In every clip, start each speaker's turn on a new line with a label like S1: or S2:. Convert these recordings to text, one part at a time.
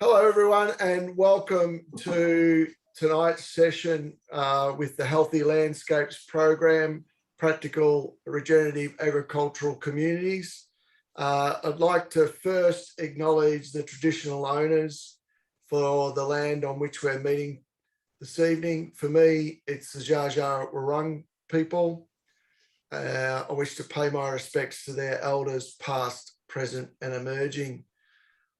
S1: Hello, everyone, and welcome to tonight's session with the Healthy Landscapes Program, Practical Regenerative Agricultural Communities. I'd like to first acknowledge the traditional owners for the land on which we're meeting this evening. For me, it's the Dja Dja Wurrung people. I wish to pay my respects to their elders, past, present, and emerging.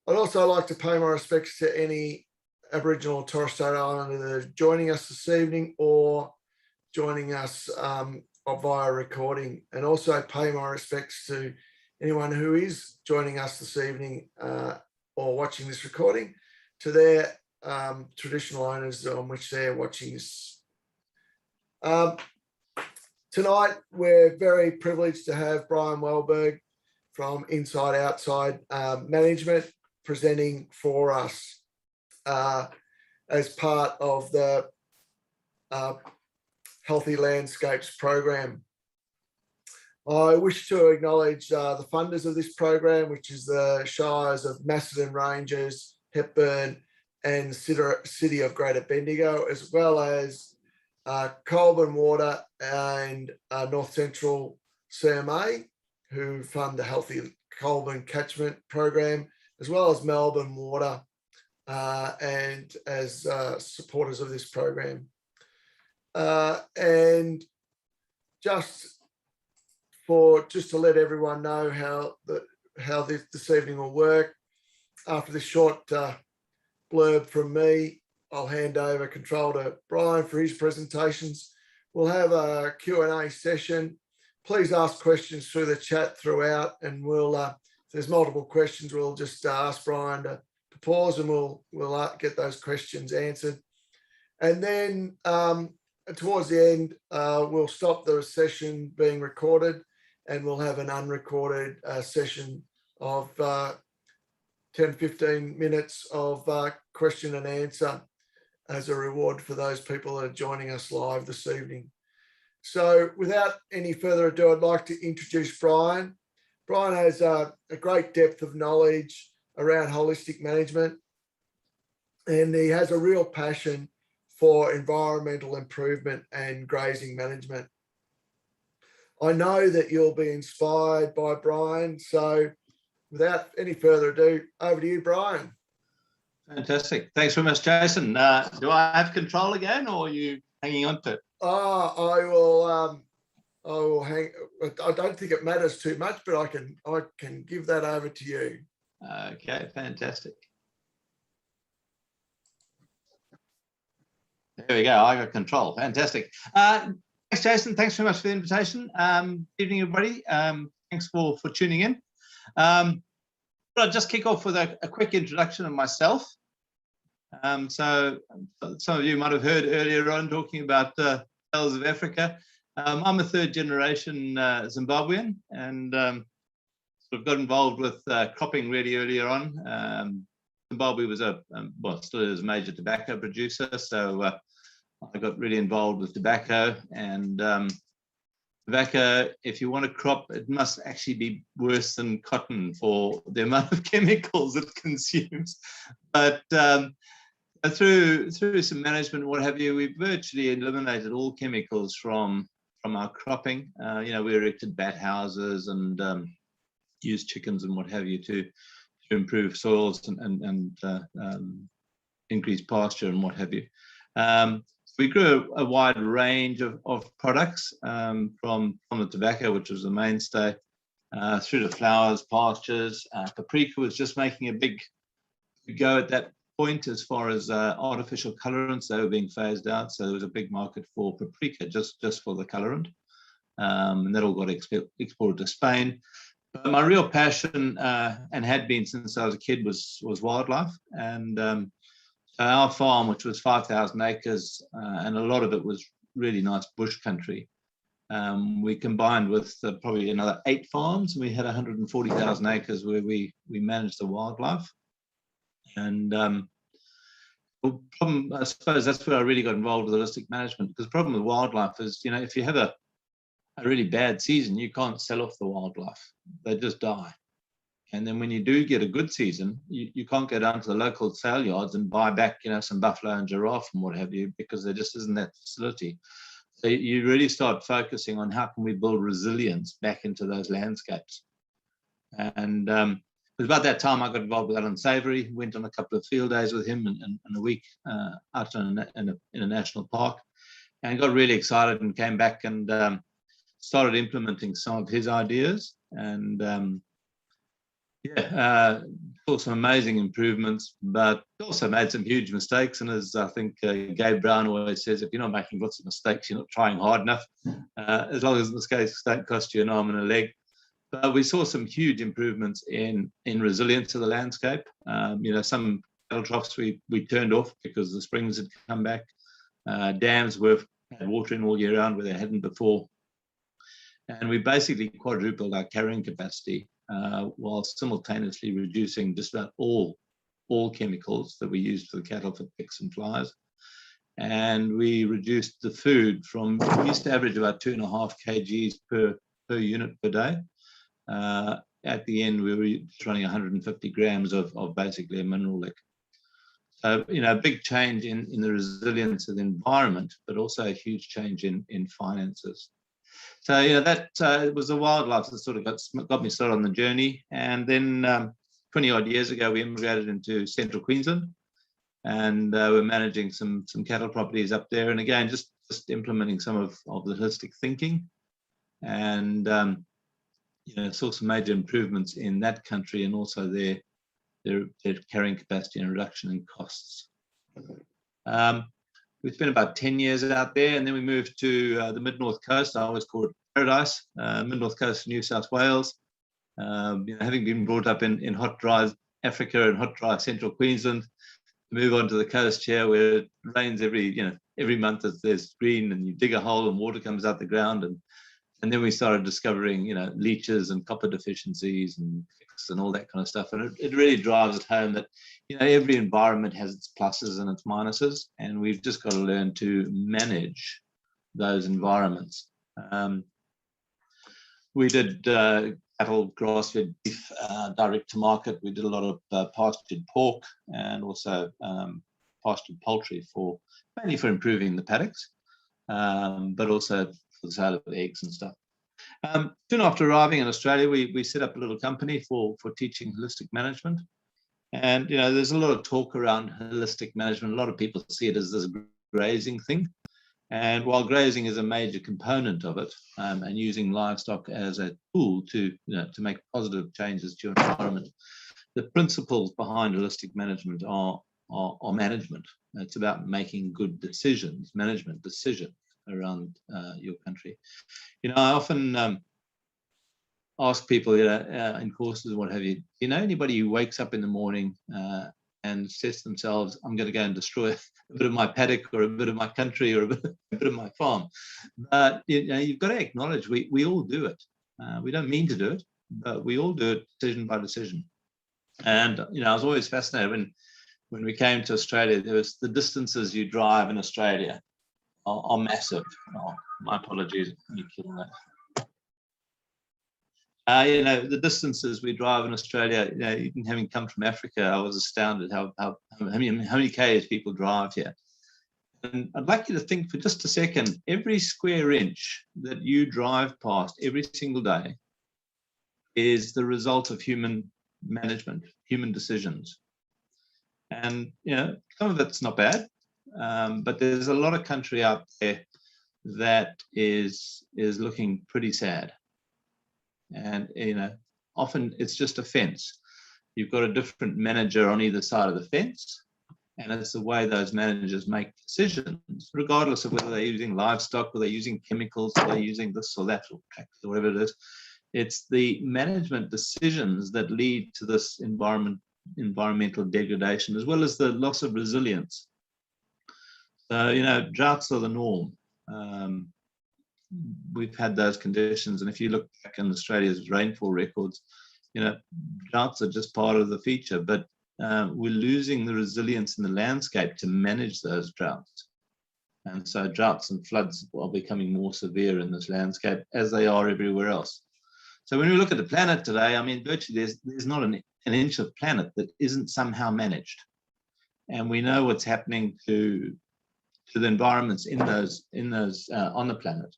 S1: I'd also like to pay my respects to any Aboriginal or Torres Strait Islander that are joining us this evening or joining us via recording, and also pay my respects to anyone who is joining us this evening or watching this recording, to their traditional owners on which they're watching this. Tonight, we're very privileged to have Brian Wehlburg from Inside Outside Management presenting for us as part of the Healthy Landscapes program. I wish to acknowledge the funders of this program, which is the Shires of Macedon Ranges, Hepburn, and City of Greater Bendigo, as well as Colburn Water and North Central CMA, who fund the Healthy Colburn Catchment Program, as well as Melbourne Water, and as supporters of this program. And just to let everyone know how this evening will work, after this short blurb from me, I'll hand over control to Brian for his presentations. We'll have a Q&A session. Please ask questions through the chat throughout, and we'll if there's multiple questions, we'll just ask Brian to pause, and we'll get those questions answered. And then towards the end, we'll stop the session being recorded, and we'll have an unrecorded session of 10-15 minutes of question and answer as a reward for those people that are joining us live this evening. So without any further ado, I'd like to introduce Brian. Brian has a great depth of knowledge around holistic management, and he has a real passion for environmental improvement and grazing management. I know that you'll be inspired by Brian, so without any further ado, over to you, Brian.
S2: Fantastic. Thanks very much, Jason. Do I have control again, or are you hanging on to it?
S1: I will hang. I don't think it matters too much, but I can give that over to you.
S2: Okay, fantastic. There we go. I got control. Fantastic. Thanks, Jason. Thanks very much for the invitation. Good evening, everybody. Thanks for tuning in. I'll just kick off with a quick introduction of myself. So some of you might have heard earlier on talking about Tales of Africa. I'm a third generation Zimbabwean, and sort of got involved with cropping really earlier on. Zimbabwe was still is a major tobacco producer, so I got really involved with tobacco. And tobacco, if you want to crop, it must actually be worse than cotton for the amount of chemicals it consumes. But through some management and what have you, we virtually eliminated all chemicals from our cropping. We erected bat houses and used chickens and what have you to improve soils and increase pasture and what have you. We grew a wide range of products from the tobacco, which was the mainstay, through to flowers, pastures. Paprika was just making a big go at that point as far as artificial colorants. They were being phased out, so there was a big market for paprika just for the colorant, and that all got exported to Spain. But my real passion, and had been since I was a kid, was wildlife. And our farm, which was 5,000 acres, and a lot of it was really nice bush country, we combined with probably another 8 farms, and we had 140,000 acres where we managed the wildlife. And the problem, I suppose that's where I really got involved with holistic management, because the problem with wildlife is, if you have a really bad season, you can't sell off the wildlife. They just die. And then when you do get a good season, you can't go down to the local sale yards and buy back, some buffalo and giraffe and what have you, because there just isn't that facility. So you really start focusing on how can we build resilience back into those landscapes. And it was about that time I got involved with Alan Savory, went on a couple of field days with him and a week out in a national park, and got really excited and came back and started implementing some of his ideas. And saw some amazing improvements, but also made some huge mistakes. And as I think Gabe Brown always says, if you're not making lots of mistakes, you're not trying hard enough, as long as the mistakes don't cost you an arm and a leg. But we saw some huge improvements in resilience of the landscape. Some cattle troughs we turned off because the springs had come back. Dams had water in all year round where they hadn't before. And we basically quadrupled our carrying capacity while simultaneously reducing just about all chemicals that we used for the cattle for ticks and flies. And we reduced the food from, we used to average about 2.5 kgs per unit per day. At the end, we were running 150 grams of basically a mineral lick. So, a big change in the resilience of the environment, but also a huge change in finances. So that it was the wildlife that sort of got me started on the journey. And then 20 odd years ago, we immigrated into central Queensland, and we're managing some cattle properties up there. And again, just implementing some of the holistic thinking, and saw some major improvements in that country, and also their carrying capacity and reduction in costs. We spent about 10 years out there, and then we moved to the mid-north coast. I always call it paradise, mid-north coast of New South Wales. Having been brought up in hot, dry Africa and hot, dry central Queensland, move on to the coast here where it rains every month as there's green, and you dig a hole and water comes out the ground. And then we started discovering, leaches and copper deficiencies and ticks and all that kind of stuff. And it really drives it home that, every environment has its pluses and its minuses, and we've just got to learn to manage those environments. We did cattle, grass-fed beef, direct to market. We did a lot of pastured pork, and also pastured poultry mainly for improving the paddocks, but also for the sale of eggs and stuff. Soon after arriving in Australia, we set up a little company for teaching holistic management. And, there's a lot of talk around holistic management. A lot of people see it as this grazing thing. And while grazing is a major component of it, and using livestock as a tool to make positive changes to your environment, the principles behind holistic management are management. It's about making good decisions, management decisions around your country. I often ask people in courses and what have you, anybody who wakes up in the morning and says to themselves, I'm going to go and destroy a bit of my paddock or a bit of my country or a bit of my farm? But you've got to acknowledge we all do it. We don't mean to do it, but we all do it decision by decision. And I was always fascinated when we came to Australia. There was the distances you drive in Australia are massive. Oh, my apologies. Let me kill that. The distances we drive in Australia, even having come from Africa, I was astounded how many Ks people drive here. And I'd like you to think for just a second, every square inch that you drive past every single day is the result of human management, human decisions. And, some of it's not bad, but there's a lot of country out there that is looking pretty sad. And, often it's just a fence. You've got a different manager on either side of the fence, and it's the way those managers make decisions, regardless of whether they're using livestock or they're using chemicals or they're using this or that or tractors or whatever it is. It's the management decisions that lead to this environmental degradation, as well as the loss of resilience. So, droughts are the norm. We've had those conditions, and if you look back in Australia's rainfall records, droughts are just part of the feature, but we're losing the resilience in the landscape to manage those droughts. And so droughts and floods are becoming more severe in this landscape, as they are everywhere else. So when we look at the planet today, I mean, virtually there's not an inch of planet that isn't somehow managed. And we know what's happening to the environments in those on the planet.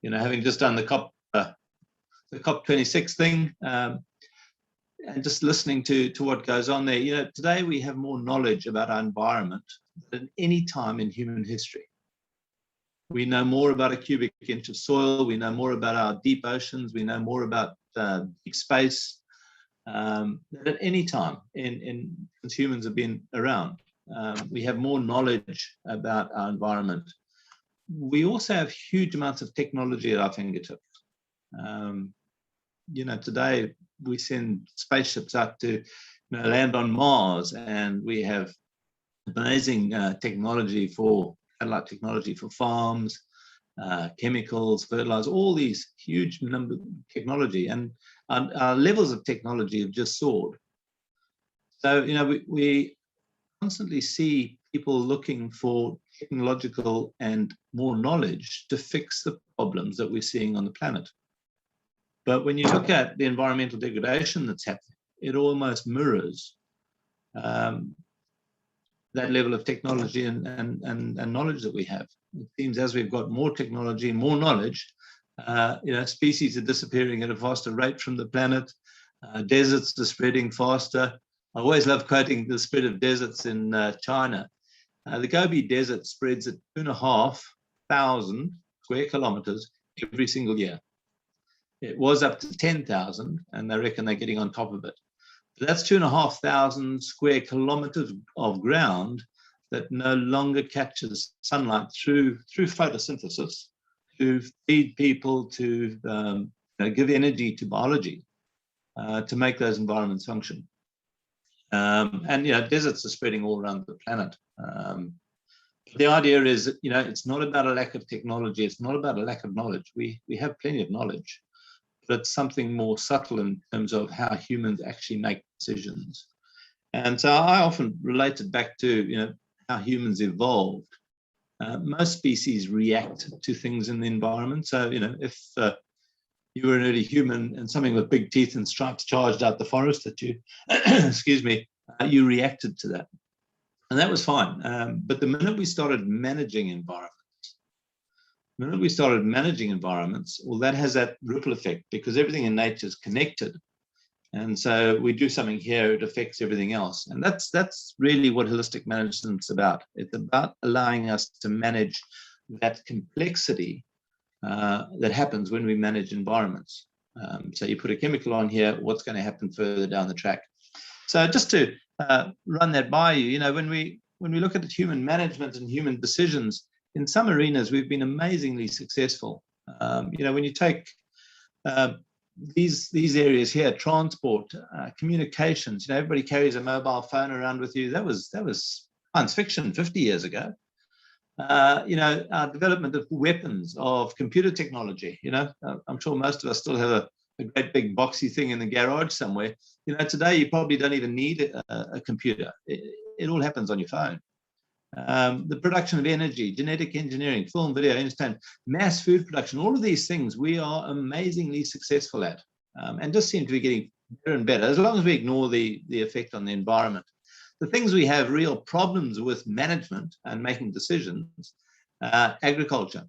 S2: You know, having just done the COP26 thing, and just listening to what goes on there, you know, today we have more knowledge about our environment than any time in human history. We know more about a cubic inch of soil. We know more about our deep oceans. We know more about deep space than at any time since humans have been around. We have more knowledge about our environment. We also have huge amounts of technology at our fingertips. You know, today we send spaceships out to land on Mars, and we have amazing technology for satellite technology for farms, chemicals, fertilizer, all these huge number of technology, and our levels of technology have just soared. So, you know, we constantly see people looking for technological and more knowledge to fix the problems that we're seeing on the planet. But when you look at the environmental degradation that's happening, it almost mirrors that level of technology and knowledge that we have. It seems as we've got more technology, more knowledge, you know, species are disappearing at a faster rate from the planet. Deserts are spreading faster. I always love quoting the spread of deserts in China. The Gobi Desert spreads at 2,500 square kilometers every single year. It was up to 10,000, and they reckon they're getting on top of it. But that's 2,500 square kilometers of ground that no longer catches sunlight through photosynthesis to feed people, to give energy to biology, to make those environments function. And, you know, deserts are spreading all around the planet. The idea is that, you know, it's not about a lack of technology. It's not about a lack of knowledge. We have plenty of knowledge, but it's something more subtle in terms of how humans actually make decisions. And so I often relate it back to, you know, how humans evolved. Most species react to things in the environment. So, you know, if you were an early human and something with big teeth and stripes charged out the forest at you, excuse me, you reacted to that. And that was fine. But the minute we started managing environments, well, that has that ripple effect, because everything in nature is connected. And so we do something here, it affects everything else. And that's really what holistic management's about. It's about allowing us to manage that complexity that happens when we manage environments. So you put a chemical on here, what's going to happen further down the track? So just to run that by you, you know, when we look at human management and human decisions, in some arenas, we've been amazingly successful. You know, when you take these areas here, transport, communications, you know, everybody carries a mobile phone around with you. That was science fiction 50 years ago. You know, our development of weapons, of computer technology, you know, I'm sure most of us still have a great big boxy thing in the garage somewhere. You know, today you probably don't even need a computer. It all happens on your phone. The production of energy, genetic engineering, film, video, entertainment, mass food production, all of these things we are amazingly successful at, and just seem to be getting better and better, as long as we ignore the effect on the environment. The things we have real problems with management and making decisions, agriculture.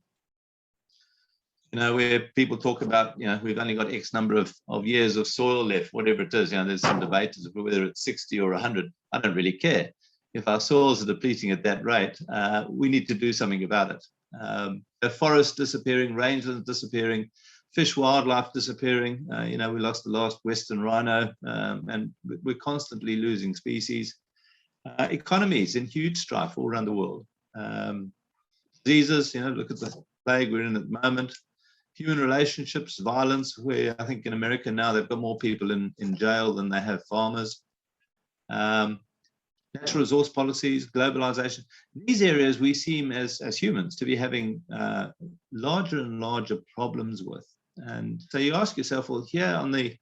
S2: You know, where people talk about, you know, we've only got X number of years of soil left, whatever it is. You know, there's some debate as to whether it's 60 or 100. I don't really care. If our soils are depleting at that rate, we need to do something about it. The forests disappearing, rangelands disappearing, fish wildlife disappearing. You know, we lost the last western rhino, and we're constantly losing species. Economies in huge strife all around the world. Diseases, you know, look at the plague we're in at the moment. Human relationships, violence, where I think in America now they've got more people in jail than they have farmers. Natural resource policies, globalization. These areas we seem as humans to be having larger and larger problems with. And so you ask yourself, well, here on the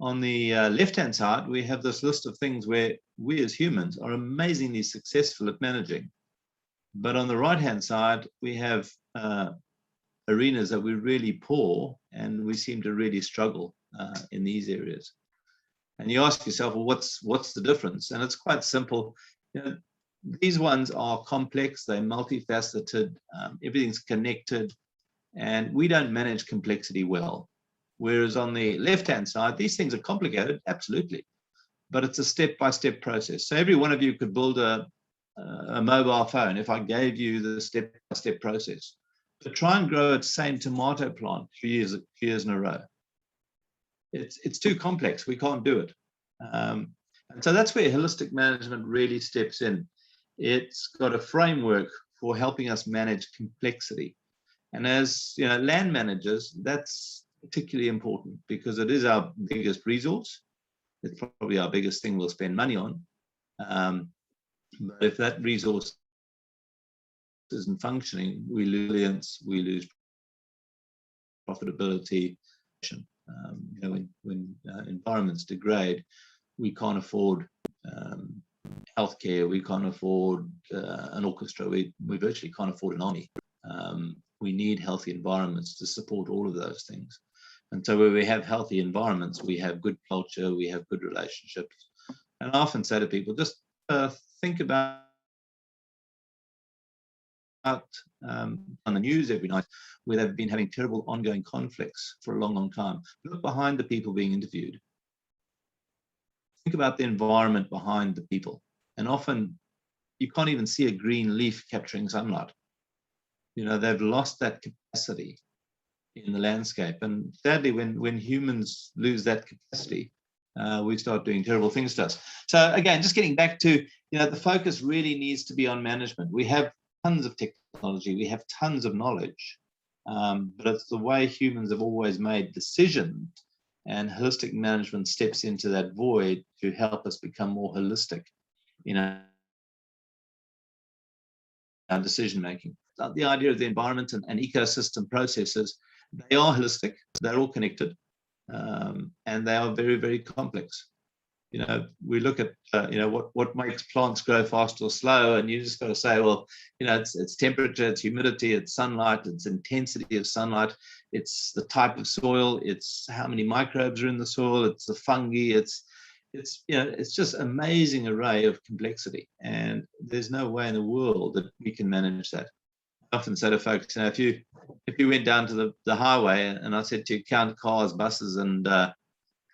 S2: left-hand side, we have this list of things where we as humans are amazingly successful at managing. But on the right-hand side, we have arenas that we're really poor and we seem to really struggle in these areas. And you ask yourself, well, what's the difference? And it's quite simple. You know, these ones are complex, they're multifaceted, everything's connected, and we don't manage complexity well. Whereas on the left-hand side, these things are complicated, absolutely, but it's a step-by-step process. So every one of you could build a mobile phone if I gave you the step-by-step process. But try and grow a same tomato plant 2 years in a row. It's too complex. We can't do it. And so that's where holistic management really steps in. It's got a framework for helping us manage complexity. And as you know, land managers, that's particularly important because it is our biggest resource. It's probably our biggest thing we'll spend money on. But if that resource isn't functioning, we lose resilience, we lose profitability. You know, when environments degrade, we can't afford healthcare, we can't afford an orchestra, we virtually can't afford an army. We need healthy environments to support all of those things. And so where we have healthy environments, we have good culture, we have good relationships. And I often say to people, just think about on the news every night where they've been having terrible ongoing conflicts for a long, long time. Look behind the people being interviewed. Think about the environment behind the people. And often you can't even see a green leaf capturing sunlight. You know, they've lost that capacity in the landscape. And sadly, when humans lose that capacity, we start doing terrible things to us. So again, just getting back to, you know, the focus really needs to be on management. We have tons of technology, we have tons of knowledge, but it's the way humans have always made decisions, and holistic management steps into that void to help us become more holistic in our decision making. The idea of the environment and ecosystem processes, they are holistic, they're all connected, and they are very, very complex. You know, we look at, you know, what makes plants grow fast or slow, and you just got to say, well, you know, it's temperature, it's humidity, it's sunlight, it's intensity of sunlight, it's the type of soil, it's how many microbes are in the soil, it's the fungi, it's you know, it's just amazing array of complexity, and there's no way in the world that we can manage that. I often say to folks, you know, if you went down to the highway and I said to you, count cars, buses, and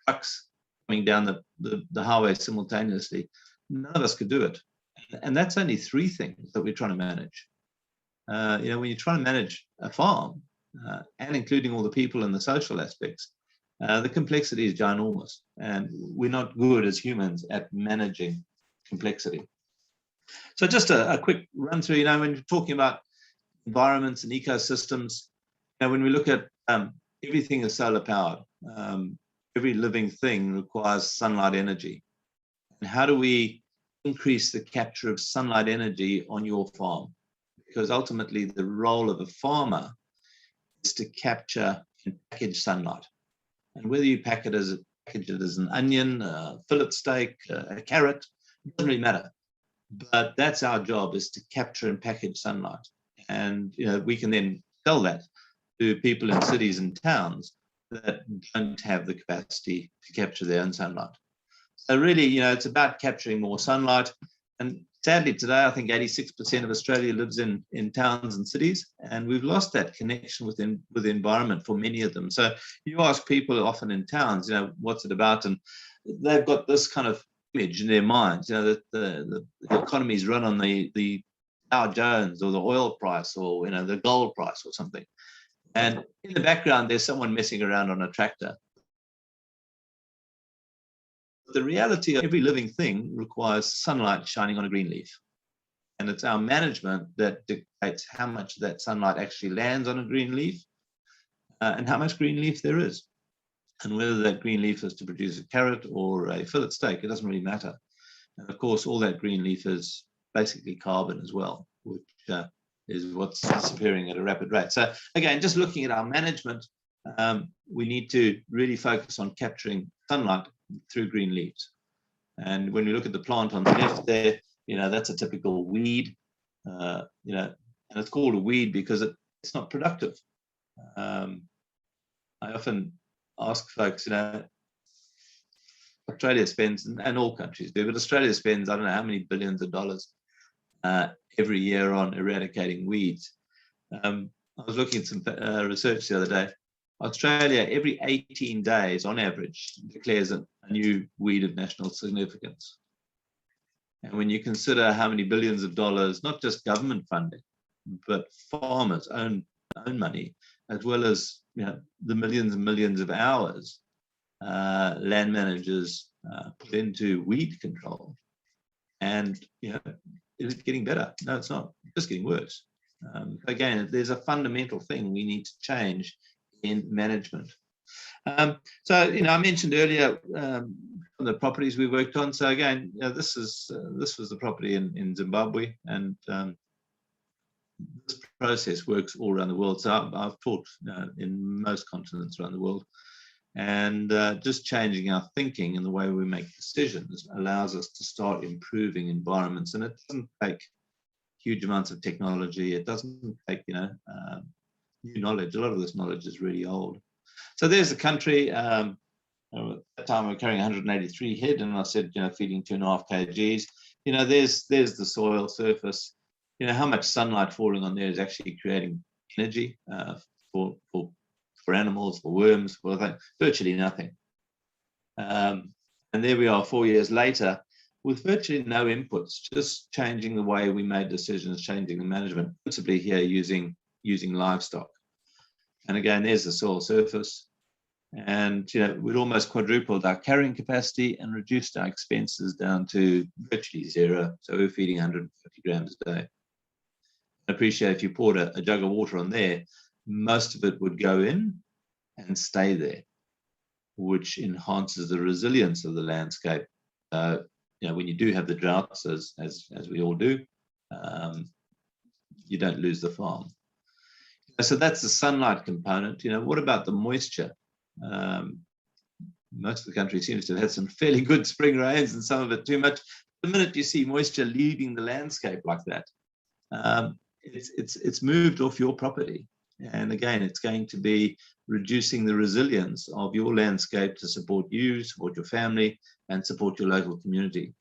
S2: trucks coming down the highway simultaneously, none of us could do it. And that's only three things that we're trying to manage. You know, when you're trying to manage a farm, and including all the people and the social aspects, the complexity is ginormous, and we're not good as humans at managing complexity. So just a quick run through, you know, when you're talking about environments and ecosystems, you know, when we look at everything is solar powered, every living thing requires sunlight energy. And how do we increase the capture of sunlight energy on your farm? Because ultimately the role of a farmer is to capture and package sunlight. And whether you package it as an onion, a fillet steak, a carrot, it doesn't really matter. But that's our job, is to capture and package sunlight. And you know, we can then sell that to people in cities and towns that don't have the capacity to capture their own sunlight. So really, you know, it's about capturing more sunlight. And sadly today, I think 86% of Australia lives in towns and cities, and we've lost that connection with the environment for many of them. So you ask people often in towns, you know, what's it about? And they've got this kind of image in their minds, you know, that the economies run on the Dow Jones or the oil price, or, you know, the gold price or something. And in the background, there's someone messing around on a tractor. The reality of every living thing requires sunlight shining on a green leaf. And it's our management that dictates how much of that sunlight actually lands on a green leaf, and how much green leaf there is. And whether that green leaf is to produce a carrot or a fillet steak, it doesn't really matter. And of course, all that green leaf is basically carbon as well, which is what's disappearing at a rapid rate. So again, just looking at our management, we need to really focus on capturing sunlight through green leaves. And when we look at the plant on the left there, you know, that's a typical weed, you know, and it's called a weed because it's not productive. I often ask folks, Australia spends, and all countries do, but Australia spends, I don't know how many billions of dollars every year on eradicating weeds. I was looking at some research the other day. Australia, every 18 days on average, declares a new weed of national significance. And when you consider how many billions of dollars, not just government funding, but farmers' own money, as well as the millions and millions of hours land managers put into weed control. And is it getting better? No, it's not. It's just getting worse. Again, there's a fundamental thing we need to change in management. So, I mentioned earlier the properties we worked on. So again, this was the property in Zimbabwe, and this process works all around the world. So I've taught in most continents around the world, and just changing our thinking and the way we make decisions allows us to start improving environments. And it doesn't take huge amounts of technology. It doesn't take new knowledge. A lot of this knowledge is really old. So there's the country. At that time we were carrying 183 head, and I said, feeding 2.5 kgs. There's the soil surface. How much sunlight falling on there is actually creating energy for animals, for worms, for virtually nothing. And there we are 4 years later with virtually no inputs, just changing the way we made decisions, changing the management, principally here using livestock. And again, there's the soil surface. And we'd almost quadrupled our carrying capacity and reduced our expenses down to virtually zero. So we're feeding 150 grams a day. I appreciate if you poured a jug of water on there, most of it would go in and stay there, which enhances the resilience of the landscape. When you do have the droughts, as we all do, you don't lose the farm. So that's the sunlight component. What about the moisture? Most of the country seems to have had some fairly good spring rains, and some of it too much. The minute you see moisture leaving the landscape like that, it's moved off your property. And again, it's going to be reducing the resilience of your landscape to support you, support your family, and support your local community.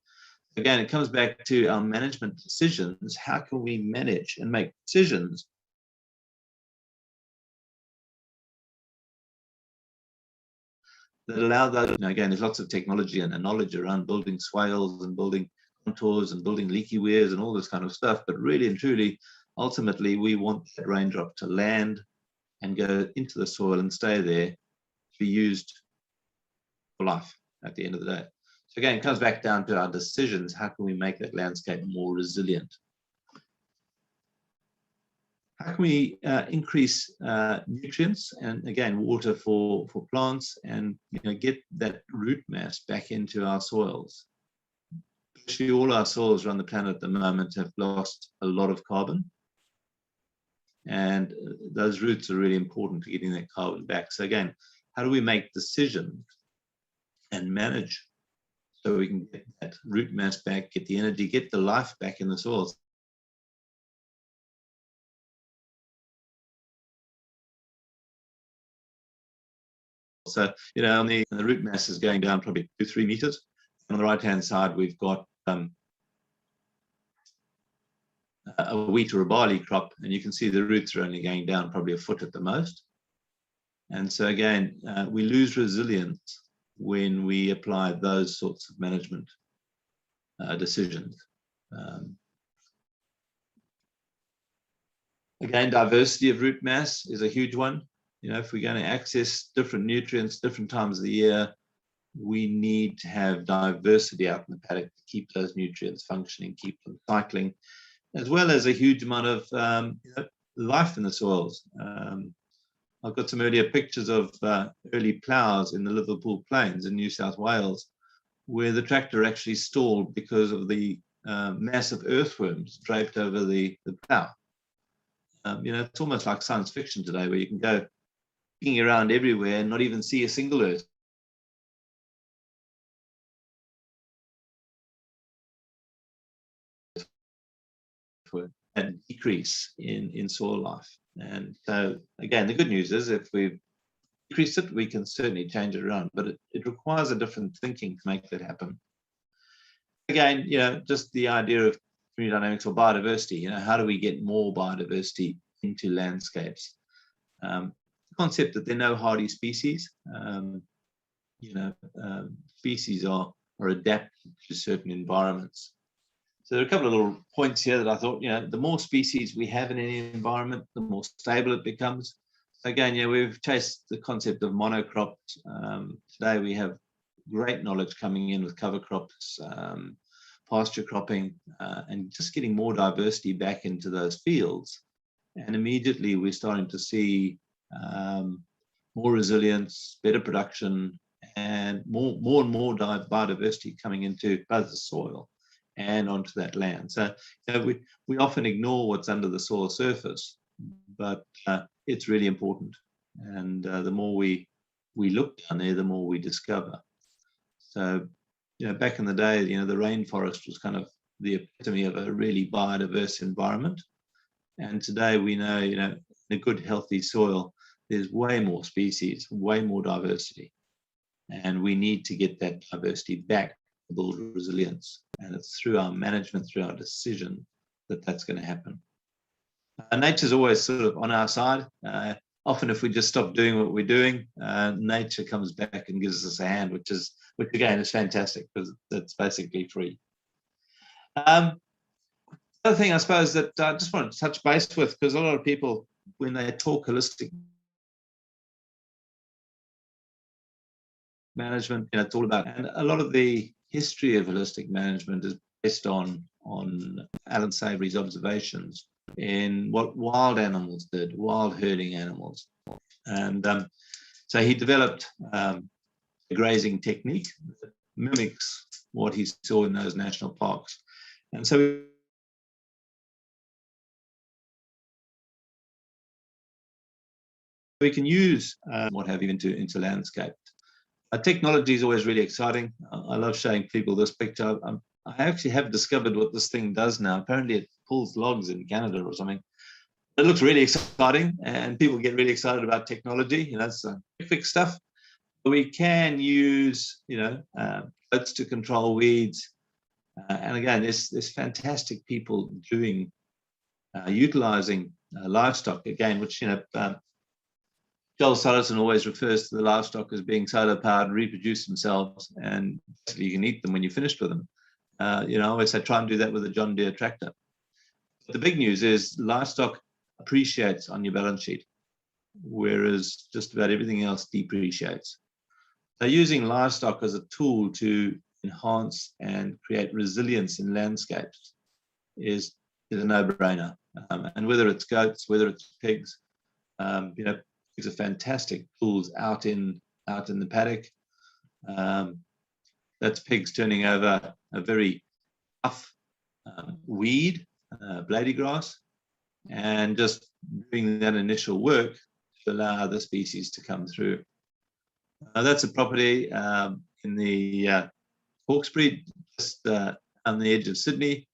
S2: Again, it comes back to our management decisions. How can we manage and make decisions that allow that? Again, there's lots of technology and knowledge around building swales and building contours and building leaky weirs and all this kind of stuff. But really and truly, ultimately, we want that raindrop to land and go into the soil and stay there to be used for life at the end of the day. So again, it comes back down to our decisions. How can we make that landscape more resilient? How can we increase nutrients and, again, water for plants, and get that root mass back into our soils? Actually, all our soils around the planet at the moment have lost a lot of carbon. And those roots are really important to getting that carbon back. So again, how do we make decisions and manage so we can get that root mass back, get the energy, get the life back in the soils? So, on the root mass is going down probably 2-3 meters. On the right-hand side, we've got a wheat or a barley crop, and you can see the roots are only going down probably a foot at the most. And so again, we lose resilience when we apply those sorts of management decisions. Again, diversity of root mass is a huge one. If we're going to access different nutrients, different times of the year, we need to have diversity out in the paddock to keep those nutrients functioning, keep them cycling, as well as a huge amount of life in the soils. I've got some earlier pictures of early ploughs in the Liverpool Plains in New South Wales, where the tractor actually stalled because of the massive earthworms draped over the plough. It's almost like science fiction today, where you can go picking around everywhere and not even see a single earth. And decrease in soil life. And so again, the good news is, if we've decrease it, we can certainly change it around, but it requires a different thinking to make that happen. Again, just the idea of community dynamics or biodiversity, how do we get more biodiversity into landscapes? The concept that there are no hardy species. Species are adapted to certain environments. So there are a couple of little points here that I thought, the more species we have in any environment, the more stable it becomes. Again, we've chased the concept of monocrops. Today we have great knowledge coming in with cover crops, pasture cropping, and just getting more diversity back into those fields. And immediately we're starting to see more resilience, better production, and more and more biodiversity coming into both the soil and onto that land. So we often ignore what's under the soil surface, but it's really important. And the more we look down there, the more we discover. So, back in the day, the rainforest was kind of the epitome of a really biodiverse environment. And today we know, in a good, healthy soil, there's way more species, way more diversity. And we need to get that diversity back to build resilience. And it's through our management, through our decision, that's going to happen. Nature's always sort of on our side. Often if we just stop doing what we're doing, nature comes back and gives us a hand, which again is fantastic because it's basically free. Another thing I suppose that I just wanted to touch base with, because a lot of people, when they talk holistic management, it's all about, and a lot of the history of holistic management is based on Alan Savory's observations in what wild animals did, wild herding animals. And so he developed a grazing technique that mimics what he saw in those national parks. And so we can use what have you into landscape. Technology is always really exciting. I love showing people this picture. I actually have discovered what this thing does now. Apparently it pulls logs in Canada or something. It looks really exciting, and people get really excited about technology. It's quick stuff. But we can use, boats to control weeds. And again, there's fantastic people doing, utilizing livestock, again, which, Joel Salatin always refers to the livestock as being solar powered, reproduce themselves, and basically you can eat them when you're finished with them. I always say try and do that with a John Deere tractor. But the big news is livestock appreciates on your balance sheet, whereas just about everything else depreciates. So using livestock as a tool to enhance and create resilience in landscapes is a no-brainer. And whether it's goats, whether it's pigs, pigs are fantastic tools out in the paddock. That's pigs turning over a very tough weed, blady grass, and just doing that initial work to allow other species to come through. That's a property in the Hawkesbury, just on the edge of Sydney.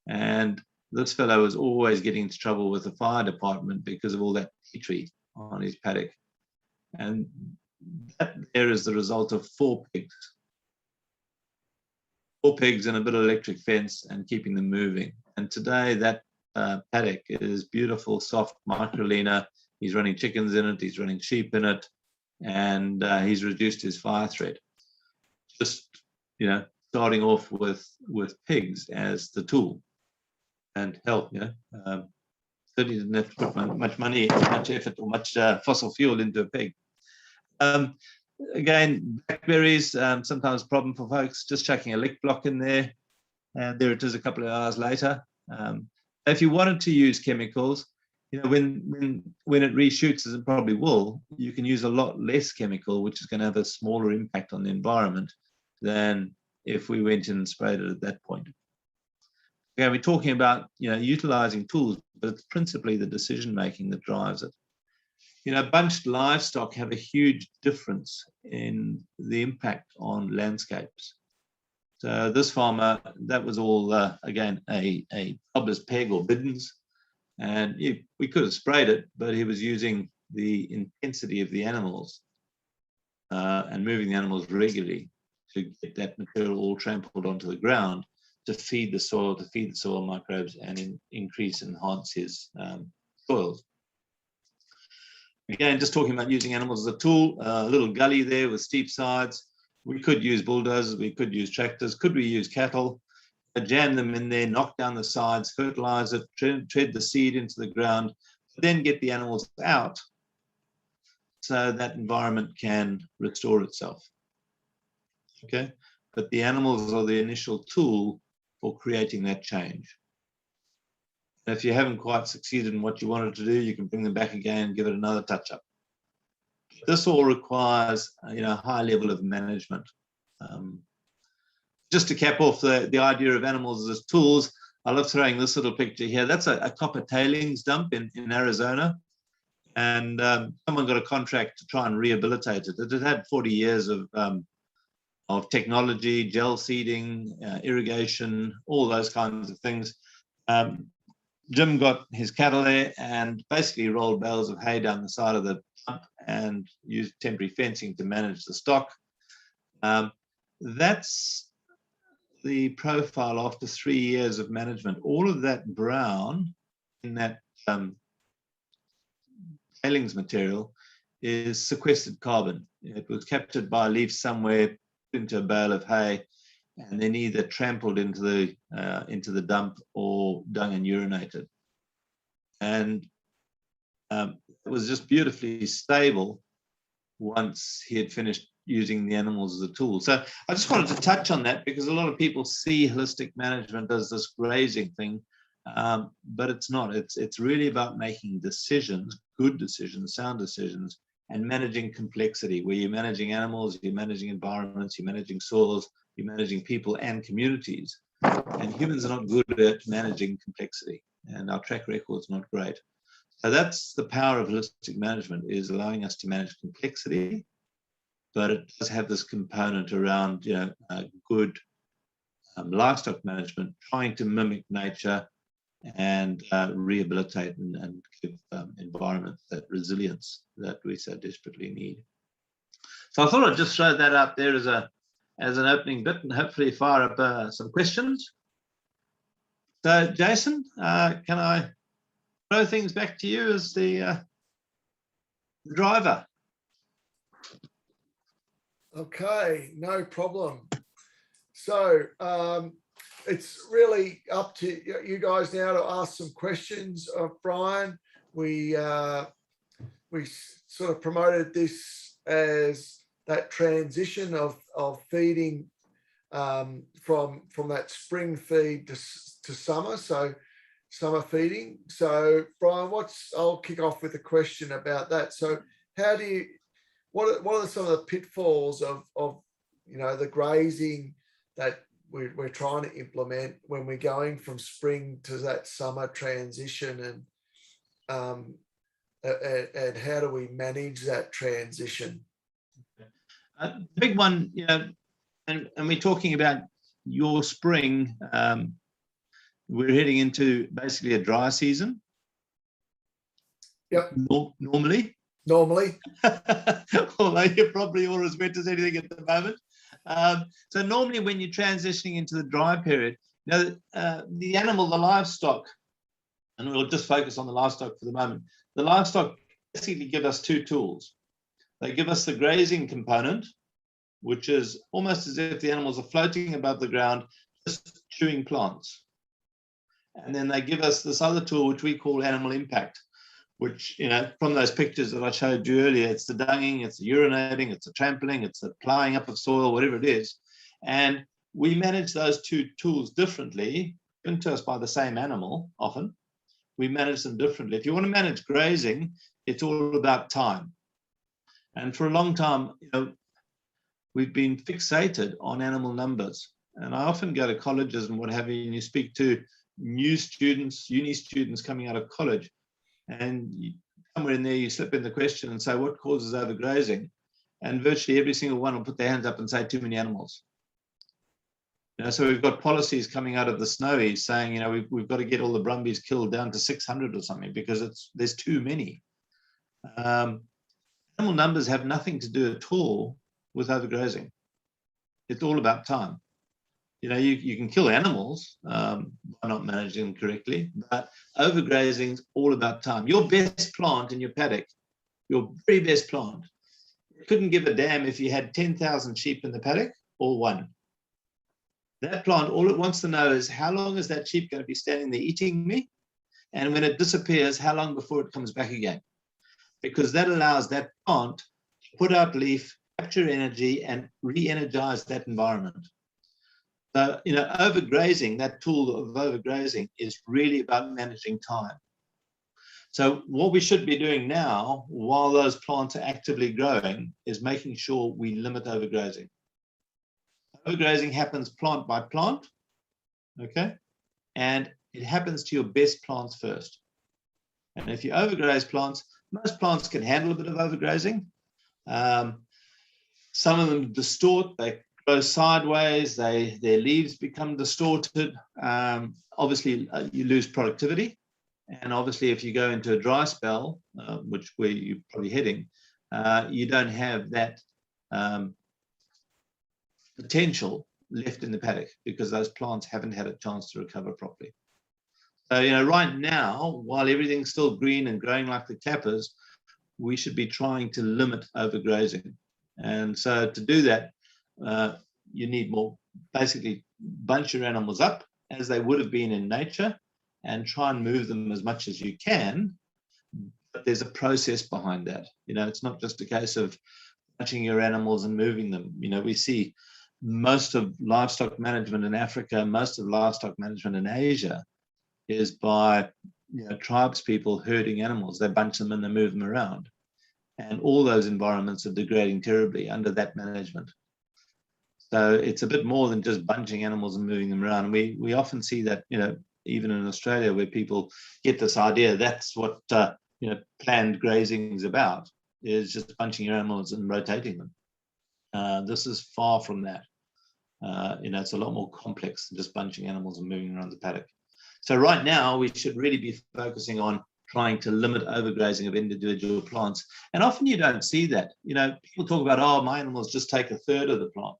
S2: And this fellow was always getting into trouble with the fire department because of all that tea tree on his paddock. And that there is the result of 4 pigs. 4 pigs and a bit of electric fence and keeping them moving. And today that paddock is beautiful, soft microlina. He's running chickens in it, he's running sheep in it, and he's reduced his fire threat. Just, starting off with pigs as the tool. And hell, certainly didn't have to put much money, much effort, or much fossil fuel into a pig. Again, blackberries, sometimes a problem for folks, just chucking a lick block in there, and there it is a couple of hours later. If you wanted to use chemicals, when it reshoots, as it probably will, you can use a lot less chemical, which is going to have a smaller impact on the environment than if we went in and sprayed it at that point. Again, we're talking about, utilizing tools, but it's principally the decision making that drives it. Bunched livestock have a huge difference in the impact on landscapes. So this farmer, that was all, again, a cobbler's peg or biddens. And we could have sprayed it, but he was using the intensity of the animals and moving the animals regularly to get that material all trampled onto the ground to feed the soil microbes and enhance his soils. Again, just talking about using animals as a tool, a little gully there with steep sides. We could use bulldozers, we could use tractors, could we use cattle, jam them in there, knock down the sides, fertilize it, tread the seed into the ground, then get the animals out so that environment can restore itself. Okay, but the animals are the initial tool for creating that change. If you haven't quite succeeded in what you wanted to do, you can bring them back again and give it another touch-up. This all requires, a high level of management. Just to cap off the idea of animals as tools, I love throwing this little picture here. That's a copper tailings dump in Arizona. And someone got a contract to try and rehabilitate it. It had 40 years of technology, gel seeding, irrigation, all those kinds of things. Jim got his cattle there and basically rolled bales of hay down the side of the dump and used temporary fencing to manage the stock. That's the profile after 3 years of management. All of that brown in that tailings material is sequestered carbon. It was captured by leaves somewhere into a bale of hay, and then either trampled into the dump or dung and urinated. And it was just beautifully stable once he had finished using the animals as a tool. So I just wanted to touch on that because a lot of people see holistic management as this grazing thing, but it's not. It's really about making decisions, good decisions, sound decisions, and managing complexity, where you're managing animals, you're managing environments, you're managing soils, you're managing people and communities. And humans are not good at managing complexity, and our track record is not great. So that's the power of holistic management, is allowing us to manage complexity, but it does have this component around, good livestock management, trying to mimic nature and rehabilitate and give environment that resilience that we so desperately need. So I thought I'd just throw that up there as an opening bit and hopefully fire up some questions. So Jason, can I throw things back to you as the driver?
S1: Okay, no problem. So it's really up to you guys now to ask some questions of Brian. We sort of promoted this as that transition of feeding from that spring feed to summer, so summer feeding. So Brian, I'll kick off with a question about that. So what are some of the pitfalls of the grazing that we're trying to implement when we're going from spring to that summer transition, and how do we manage that transition?
S2: The big one, and we're talking about your spring. We're heading into basically a dry season.
S1: Yep.
S2: Normally. Although you're probably all as wet as anything at the moment. So normally when you're transitioning into the dry period, the livestock, and we'll just focus on the livestock for the moment. The livestock basically give us two tools. They give us the grazing component, which is almost as if the animals are floating above the ground, just chewing plants. And then they give us this other tool, which we call animal impact, which, from those pictures that I showed you earlier, it's the dunging, it's the urinating, it's the trampling, it's the ploughing up of soil, whatever it is. And we manage those two tools differently, given to us by the same animal often. We manage them differently. If you want to manage grazing, it's all about time. And for a long time, we've been fixated on animal numbers. And I often go to colleges and what have you, and you speak to new students, uni students coming out of college, and somewhere in there you slip in the question and say, what causes overgrazing? And virtually every single one will put their hands up and say, too many animals. So we've got policies coming out of the snowies saying, we've got to get all the brumbies killed down to 600 or something because there's too many. Animal numbers have nothing to do at all with overgrazing. It's all about time. You know, you can kill animals by not managing them correctly, but overgrazing is all about time. Your best plant in your paddock, your very best plant, couldn't give a damn if you had 10,000 sheep in the paddock or one. That plant, all it wants to know is how long is that sheep going to be standing there eating me? And when it disappears, how long before it comes back again? Because that allows that plant to put out leaf, capture energy, and re-energize that environment. So, you know, overgrazing, that tool of overgrazing is really about managing time. So what we should be doing now, while those plants are actively growing, is making sure we limit overgrazing. Overgrazing happens plant by plant, okay? And it happens to your best plants first. And if you overgraze plants, most plants can handle a bit of overgrazing. Some of them distort, they grow sideways, their leaves become distorted. Obviously, you lose productivity. And obviously, if you go into a dry spell, where you're probably heading, you don't have that potential left in the paddock because those plants haven't had a chance to recover properly. So, you know, right now, while everything's still green and growing like the clappers, we should be trying to limit overgrazing. And so to do that, you need more, basically bunch your animals up as they would have been in nature and try and move them as much as you can. But there's a process behind that. You know, it's not just a case of bunching your animals and moving them. You know, we see most of livestock management in Africa, most of livestock management in Asia is by, you know, tribes people herding animals. They bunch them and they move them around. And all those environments are degrading terribly under that management. So it's a bit more than just bunching animals and moving them around. And we often see that, you know, even in Australia, where people get this idea, that's what, you know, planned grazing is about, is just bunching your animals and rotating them. This is far from that. You know, it's a lot more complex than just bunching animals and moving around the paddock. So right now, we should really be focusing on trying to limit overgrazing of individual plants. And often you don't see that. You know, people talk about, oh, my animals just take a third of the plant.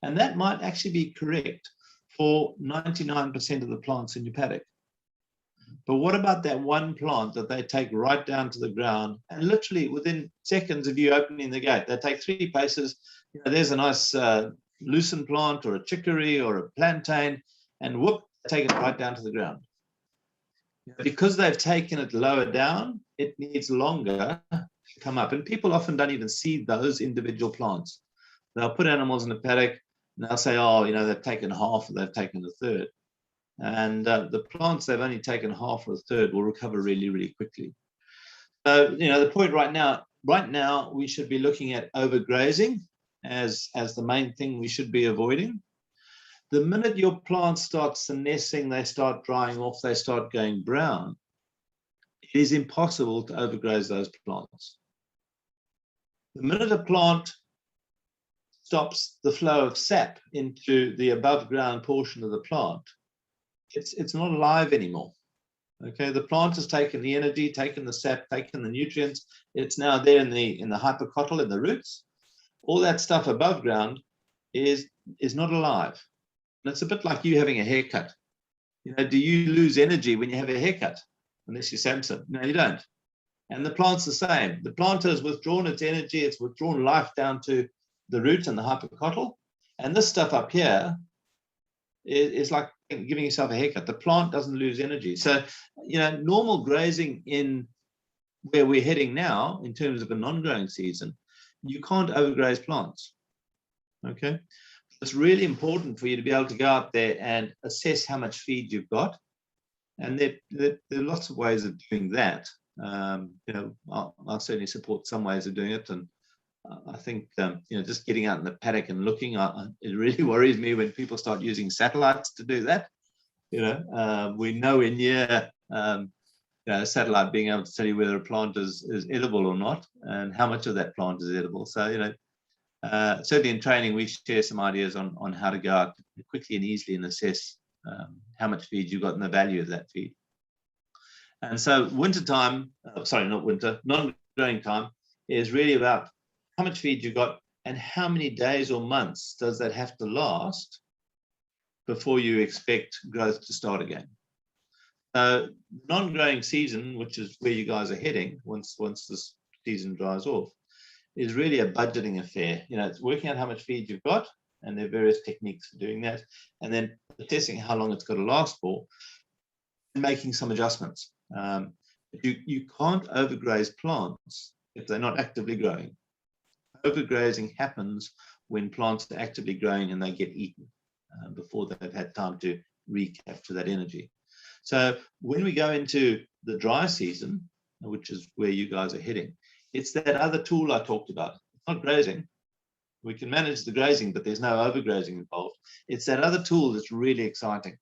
S2: And that might actually be correct for 99% of the plants in your paddock. But what about that one plant that they take right down to the ground and literally within seconds of you opening the gate, they take 3 paces, you know, there's a nice lucerne plant or a chicory or a plantain, and whoop, take it right down to the ground. Because they've taken it lower down, it needs longer to come up. And people often don't even see those individual plants. They'll put animals in a paddock and they'll say, oh, you know, they've taken half or they've taken a third. And the plants they've only taken half or a third will recover really, really quickly. So, you know, the point right now, we should be looking at overgrazing as the main thing we should be avoiding. The minute your plants start senescing, they start drying off, they start going brown, it is impossible to overgraze those plants. The minute a plant stops the flow of sap into the above ground portion of the plant, it's not alive anymore. Okay, the plant has taken the energy, taken the sap, taken the nutrients. It's now there in the hypocotyl, in the roots. All that stuff above ground is not alive. And it's a bit like you having a haircut. You know, do you lose energy when you have a haircut? Unless you're Samson. No, you don't. And the plant's the same. The plant has withdrawn its energy, it's withdrawn life down to the root and the hypocotyl. And this stuff up here is like giving yourself a haircut. The plant doesn't lose energy. So, you know, normal grazing in where we're heading now, in terms of a non-growing season, you can't overgraze plants. Okay? It's really important for you to be able to go out there and assess how much feed you've got. And there are lots of ways of doing that. You know, I'll certainly support some ways of doing it. And I think, you know, just getting out in the paddock and looking, it really worries me when people start using satellites to do that. You know, we know in year, you know, a satellite being able to tell you whether a plant is edible or not, and how much of that plant is edible. So, you know, certainly in training, we share some ideas on how to go out quickly and easily and assess how much feed you've got and the value of that feed. And so winter time, sorry, not winter, non-growing time is really about how much feed you've got and how many days or months does that have to last before you expect growth to start again? So non-growing season, which is where you guys are heading once this season dries off, is really a budgeting affair. It's working out how much feed you've got, and there are various techniques for doing that, and then assessing how long it's got to last for, and making some adjustments. You can't overgraze plants if they're not actively growing. Overgrazing happens when plants are actively growing and they get eaten before they've had time to recapture that energy. So when we go into the dry season, which is where you guys are heading, it's that other tool I talked about. It's not grazing. We can manage the grazing, but there's no overgrazing involved. It's that other tool that's really exciting.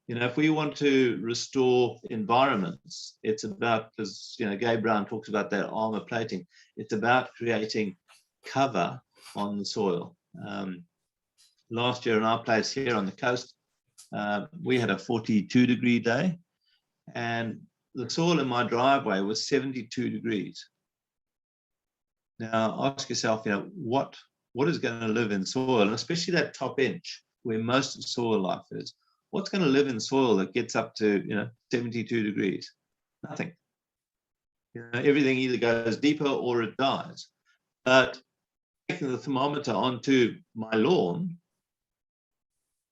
S2: If we want to restore environments, it's about, as Gabe Brown talks about that armor plating, it's about creating cover on the soil. Last year in our place here on the coast, we had a 42-degree day, and the soil in my driveway was 72 degrees. Now ask yourself, what is going to live in soil, and especially that top inch where most of soil life is. What's going to live in soil that gets up to 72 degrees? Nothing. Everything either goes deeper or it dies. But taking the thermometer onto my lawn,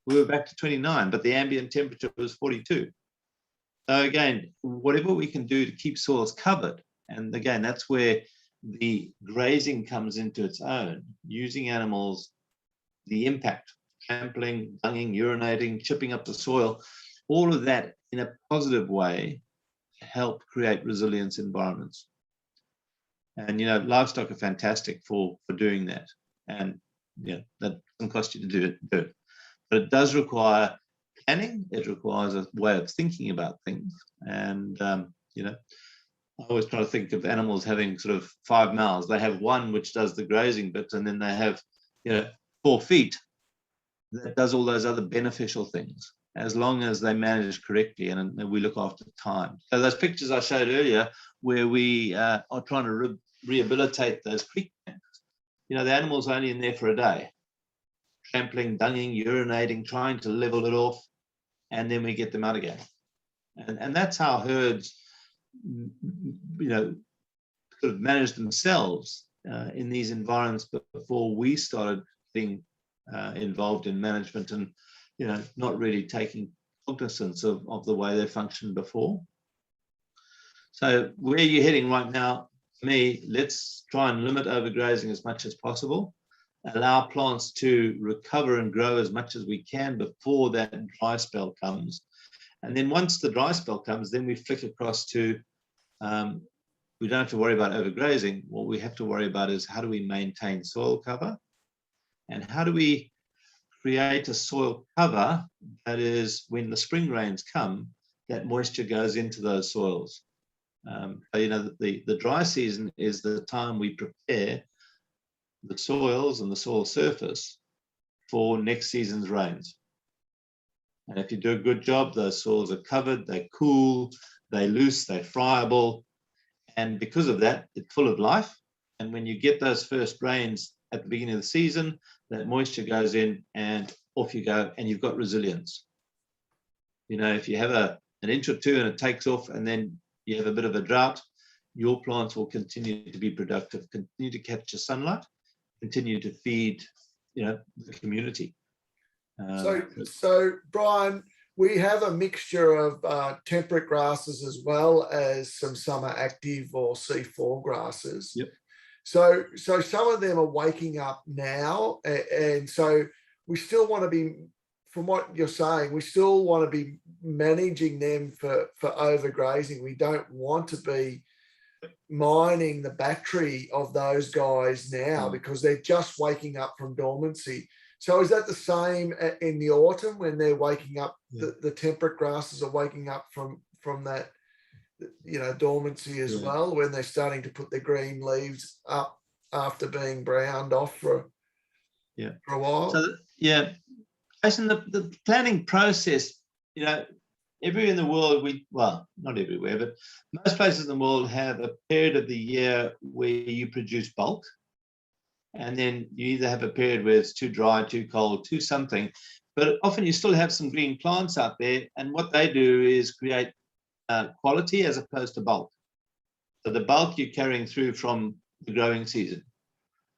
S2: we were back to 29, but the ambient temperature was 42. So again, whatever we can do to keep soils covered, and again, that's where the grazing comes into its own, using animals, the impact, trampling, dunging, urinating, chipping up the soil, all of that in a positive way help create resilience environments. And livestock are fantastic for doing that. And that doesn't cost you to do it. But it does require planning. It requires a way of thinking about things. And I always try to think of animals having sort of 5 mouths. They have one which does the grazing bit, and then they have 4 feet that does all those other beneficial things, as long as they manage correctly and we look after time. So those pictures I showed earlier, where we are trying to rehabilitate those creek banks, the animal's only in there for a day, trampling, dunging, urinating, trying to level it off, and then we get them out again. And that's how herds, sort of manage themselves in these environments before we started being involved in management and not really taking cognizance of the way they functioned before. So where you're heading right now, for me, let's try and limit overgrazing as much as possible, allow plants to recover and grow as much as we can before that dry spell comes. And then once the dry spell comes, then we flick across to, we don't have to worry about overgrazing. What we have to worry about is how do we maintain soil cover, and how do we create a soil cover that is, when the spring rains come, that moisture goes into those soils. The dry season is the time we prepare the soils and the soil surface for next season's rains. And if you do a good job, those soils are covered, they're cool, they're loose, they're friable. And because of that, it's full of life. And when you get those first rains at the beginning of the season, that moisture goes in and off you go, and you've got resilience. If you have an inch or two and it takes off and then you have a bit of a drought, your plants will continue to be productive, continue to capture sunlight, continue to feed, the community.
S1: So Brian, we have a mixture of temperate grasses as well as some summer active or C4 grasses.
S2: Yep.
S1: So some of them are waking up now, and so we still want to be, from what you're saying, we still want to be managing them for overgrazing. We don't want to be mining the battery of those guys now because they're just waking up from dormancy. So is that the same in the autumn when they're waking up? Yeah. The temperate grasses are waking up from that, dormancy as well, when they're starting to put their green leaves up after being browned off for a while.
S2: So Jason, the planning process, everywhere in the world, not everywhere, but most places in the world have a period of the year where you produce bulk. and then you either have a period where it's too dry, too cold, too something, but often you still have some green plants out there, and what they do is create quality as opposed to bulk. So the bulk you're carrying through from the growing season.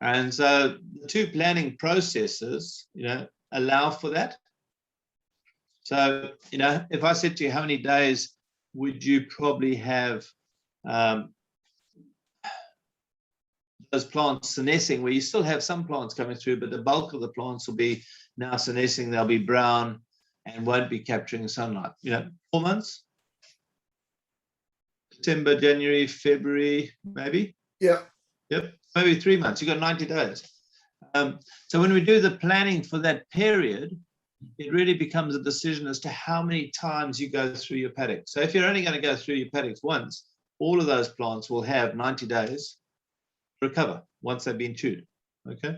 S2: And so the two planning processes, allow for that. So, if I said to you, how many days would you probably have those plants senescing, where you still have some plants coming through, but the bulk of the plants will be now senescing, they'll be brown and won't be capturing sunlight. 4 months? September, January, February, maybe?
S1: Yeah.
S2: Yep, maybe 3 months. You've got 90 days. So when we do the planning for that period, it really becomes a decision as to how many times you go through your paddock. So if you're only going to go through your paddocks once, all of those plants will have 90 days to recover once they've been chewed. Okay.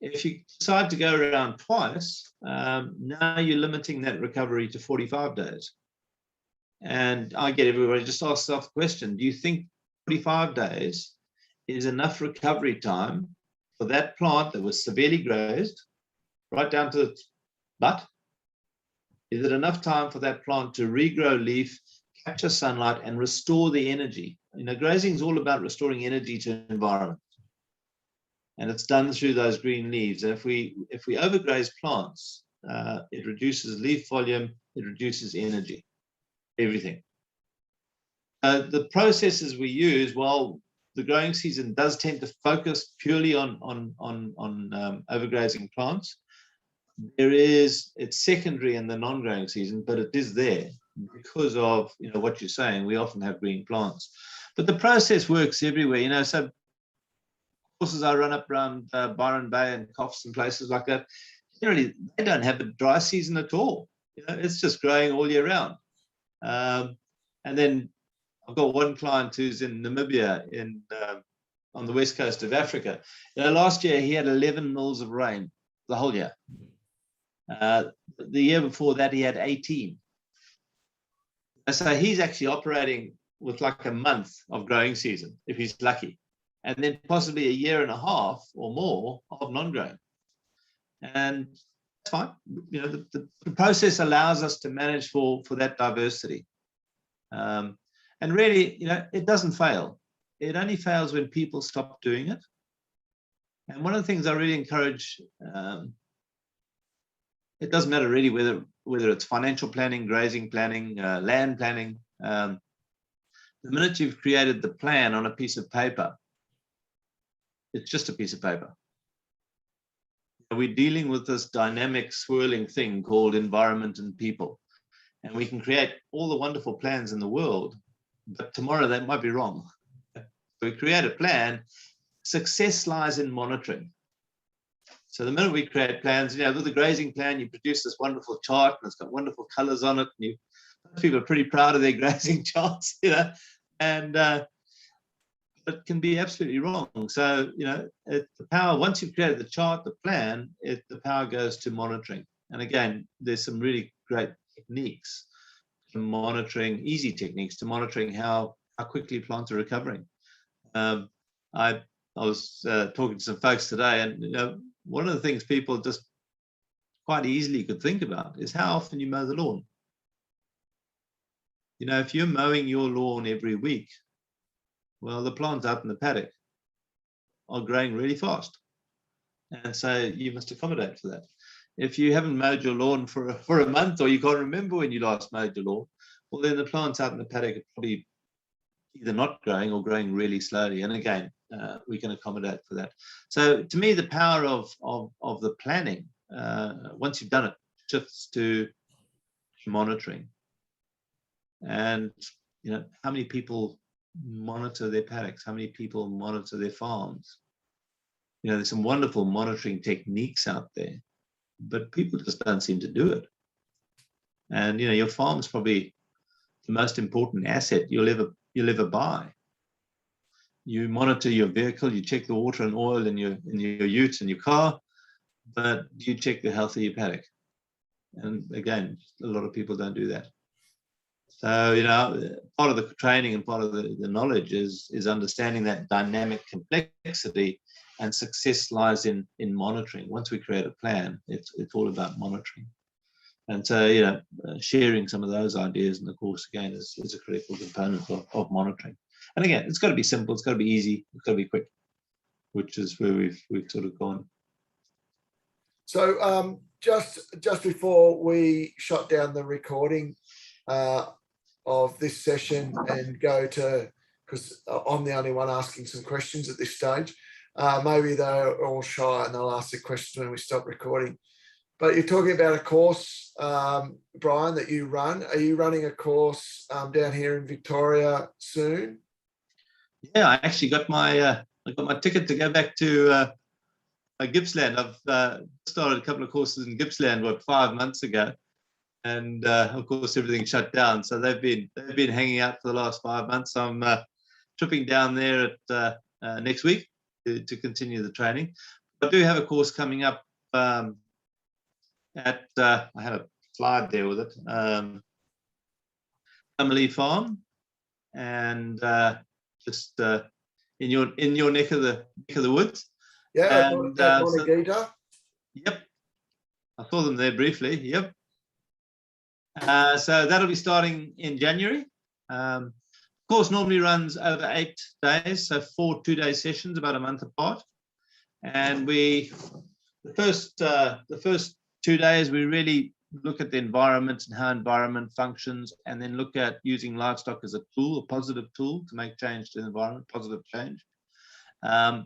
S2: If you decide to go around twice, now you're limiting that recovery to 45 days. And I get everybody just ask self the question, do you think 45 days is enough recovery time for that plant that was severely grazed, right down to its butt? Is it enough time for that plant to regrow leaf, capture sunlight, and restore the energy? Grazing is all about restoring energy to the environment. And it's done through those green leaves. And if we overgraze plants, it reduces leaf volume, it reduces energy, everything. The processes we use, while the growing season does tend to focus purely on overgrazing plants, it's secondary in the non-growing season, but it is there because of what you're saying. We often have green plants, but the process works everywhere. So horses I run up around Byron Bay and Coffs and places like that, generally they don't have a dry season at all. It's just growing all year round. And then I've got one client who's in Namibia on the west coast of Africa. Last year he had 11 mils of rain the whole year. The year before that he had 18. So he's actually operating with like a month of growing season if he's lucky, and then possibly a year and a half or more of non-growing. And that's fine. The process allows us to manage for that diversity. And really, it doesn't fail. It only fails when people stop doing it. And one of the things I really encourage, it doesn't matter really whether it's financial planning, grazing planning, land planning. The minute you've created the plan on a piece of paper, it's just a piece of paper. We're dealing with this dynamic, swirling thing called environment and people. And we can create all the wonderful plans in the world, but tomorrow they might be wrong. So we create a plan. Success lies in monitoring. So the minute we create plans, with the grazing plan, you produce this wonderful chart and it's got wonderful colors on it. And people are pretty proud of their grazing charts, and it can be absolutely wrong. So, the power, once you've created the chart, the plan, the power goes to monitoring. And again, there's some really great techniques to monitoring, easy techniques to monitoring how quickly plants are recovering. I was talking to some folks today, and one of the things people just quite easily could think about is how often you mow the lawn. If you're mowing your lawn every week, well, the plants out in the paddock are growing really fast. And so you must accommodate for that. If you haven't mowed your lawn for a month, or you can't remember when you last mowed your lawn, well, then the plants out in the paddock are probably either not growing or growing really slowly. And again, we can accommodate for that. So to me, the power of the planning, once you've done it, shifts to monitoring. And how many people monitor their paddocks? How many people monitor their farms? There's some wonderful monitoring techniques out there, but people just don't seem to do it. And your farm's probably the most important asset you'll ever buy. You monitor your vehicle, you check the water and oil in your ute and your car, but do you check the health of your paddock? And again, a lot of people don't do that. So, part of the training and part of the knowledge is understanding that dynamic complexity And success lies in monitoring. Once we create a plan, it's all about monitoring. And so, sharing some of those ideas in the course again is a critical component of monitoring. And again, it's got to be simple, it's got to be easy, it's got to be quick, which is where we've sort of gone.
S1: So just before we shut down the recording of this session and go to, because I'm the only one asking some questions at this stage, maybe they're all shy and they'll ask the question when we stop recording. But you're talking about a course, Brian, that you run. Are you running a course down here in Victoria soon?
S2: Yeah, I actually got my ticket to go back to Gippsland. I've started a couple of courses in Gippsland 5 months ago, and of course everything shut down. So they've been hanging out for the last 5 months. I'm tripping down there at next week to continue the training. I do have a course coming up at I had a slide there with it, Family Farm, and just in your neck of the woods.
S1: Yeah,
S2: and, yep, I saw them there briefly. Yep. So that'll be starting in January. Course normally runs over 8 days, so 4 2-day sessions, about a month apart. And the first 2 days we really look at the environment and how environment functions, and then look at using livestock as a tool, a positive tool to make change to the environment, positive change.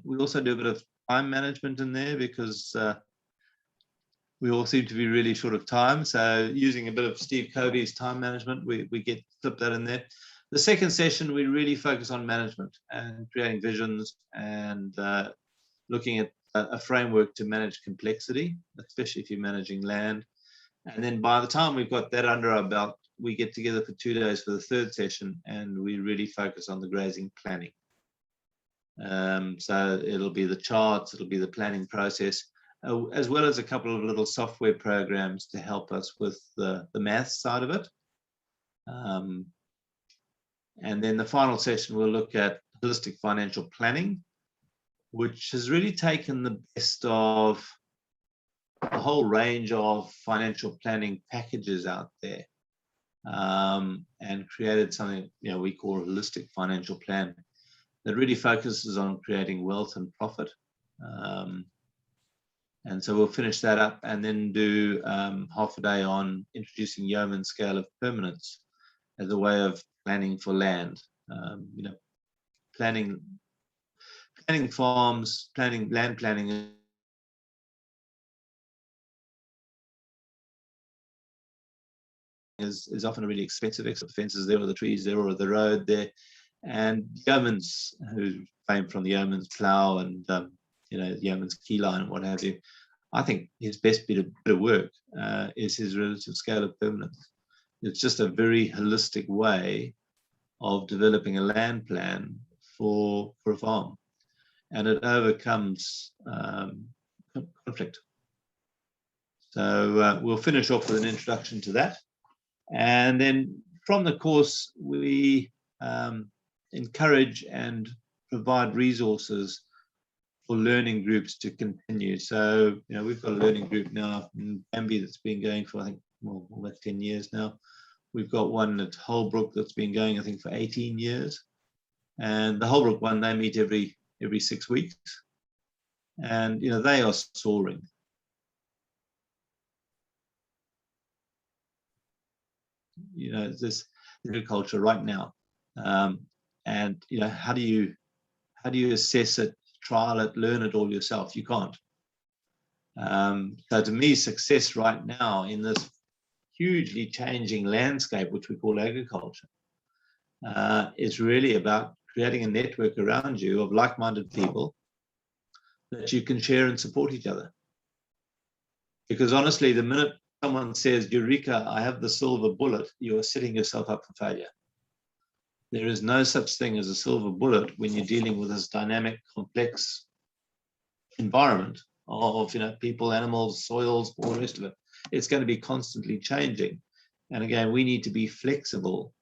S2: We also do a bit of time management in there because we all seem to be really short of time. So using a bit of Steve Covey's time management, we flip that in there. The second session, we really focus on management and creating visions and looking at a framework to manage complexity, especially if you're managing land. And then by the time we've got that under our belt, we get together for 2 days for the third session, and we really focus on the grazing planning. So it'll be the charts, it'll be the planning process, as well as a couple of little software programs to help us with the math side of it. And then the final session, we'll look at holistic financial planning, which has really taken the best of a whole range of financial planning packages out there, and created something we call a holistic financial plan that really focuses on creating wealth and profit. And so we'll finish that up and then do half a day on introducing yeoman scale of permanence as a way of planning for land. Planning farms, land planning is often a really expensive extra fences there, or the trees there, or the road there. And yeomans, who came from the yeoman's plough and the yeoman's key line and what have you, I think his best bit of work is his relative scale of permanence. It's just a very holistic way of developing a land plan for a farm, and it overcomes conflict. So we'll finish off with an introduction to that, and then from the course we encourage and provide resources for learning groups to continue. So we've got a learning group now in Bambi that's been going for, I think, almost 10 years now. We've got one at Holbrook that's been going, I think, for 18 years. And the Holbrook one, they meet every 6 weeks. And they are soaring. This agriculture right now. And how do you assess it, trial it, learn it all yourself? You can't. So to me, success right now in this hugely changing landscape, which we call agriculture, is really about creating a network around you of like-minded people that you can share and support each other. Because honestly, the minute someone says, "Eureka, I have the silver bullet," you are setting yourself up for failure. There is no such thing as a silver bullet when you're dealing with this dynamic, complex environment of people, animals, soils, all the rest of it. It's going to be constantly changing. And again, we need to be flexible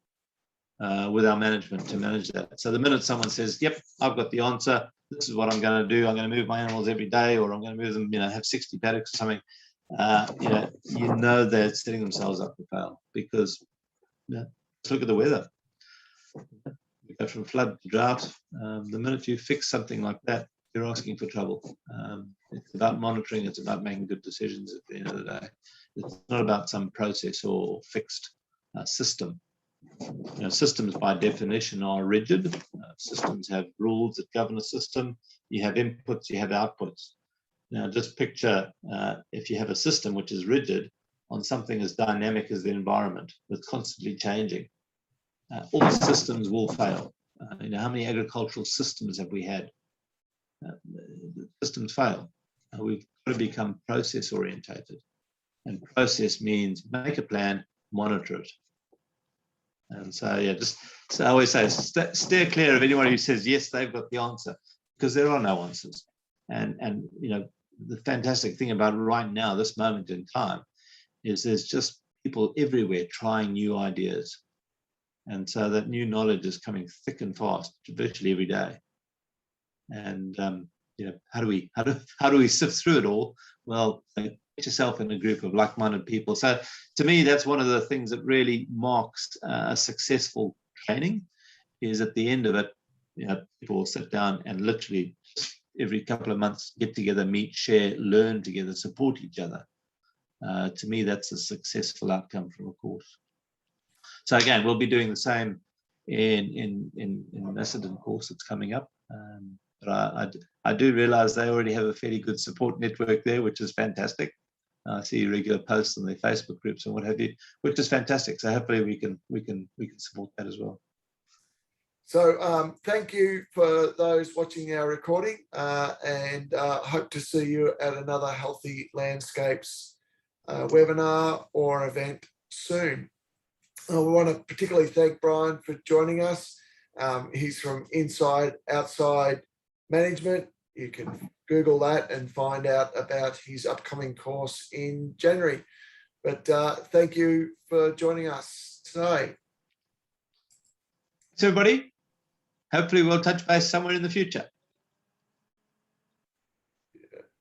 S2: with our management to manage that. So the minute someone says, yep, I've got the answer, this is what I'm going to do, I'm going to move my animals every day, or I'm going to move them, have 60 paddocks or something, you know they're setting themselves up to fail, because let's look at the weather. We go from flood to drought. The minute you fix something like that, you're asking for trouble. It's about monitoring, it's about making good decisions at the end of the day. It's not about some process or fixed system. Systems by definition are rigid. Systems have rules that govern a system. You have inputs, you have outputs. Now just picture if you have a system which is rigid on something as dynamic as the environment, that's constantly changing. All systems will fail. How many agricultural systems have we had? Systems fail. We've got to become process orientated, and process means make a plan, monitor it. And so so I always say, steer clear of anyone who says yes, they've got the answer, because there are no answers. And the fantastic thing about right now, this moment in time, is there's just people everywhere trying new ideas, and so that new knowledge is coming thick and fast, virtually every day. And how do we sift through it all? Well, get yourself in a group of like-minded people. So to me, that's one of the things that really marks a successful training, is at the end of it, people will sit down and literally every couple of months get together, meet, share, learn together, support each other. To me, that's a successful outcome from a course. So again, we'll be doing the same in Macedon course that's coming up. But I do realize they already have a fairly good support network there, which is fantastic. I see regular posts on their Facebook groups and what have you, which is fantastic. So hopefully we can support that as well.
S1: So thank you for those watching our recording, and hope to see you at another Healthy Landscapes webinar or event soon. We want to particularly thank Brian for joining us. He's from Inside Outside Management. You can Google that and find out about his upcoming course in January. But thank you for joining us today.
S2: Thanks, everybody. Hopefully we'll touch base somewhere in the future.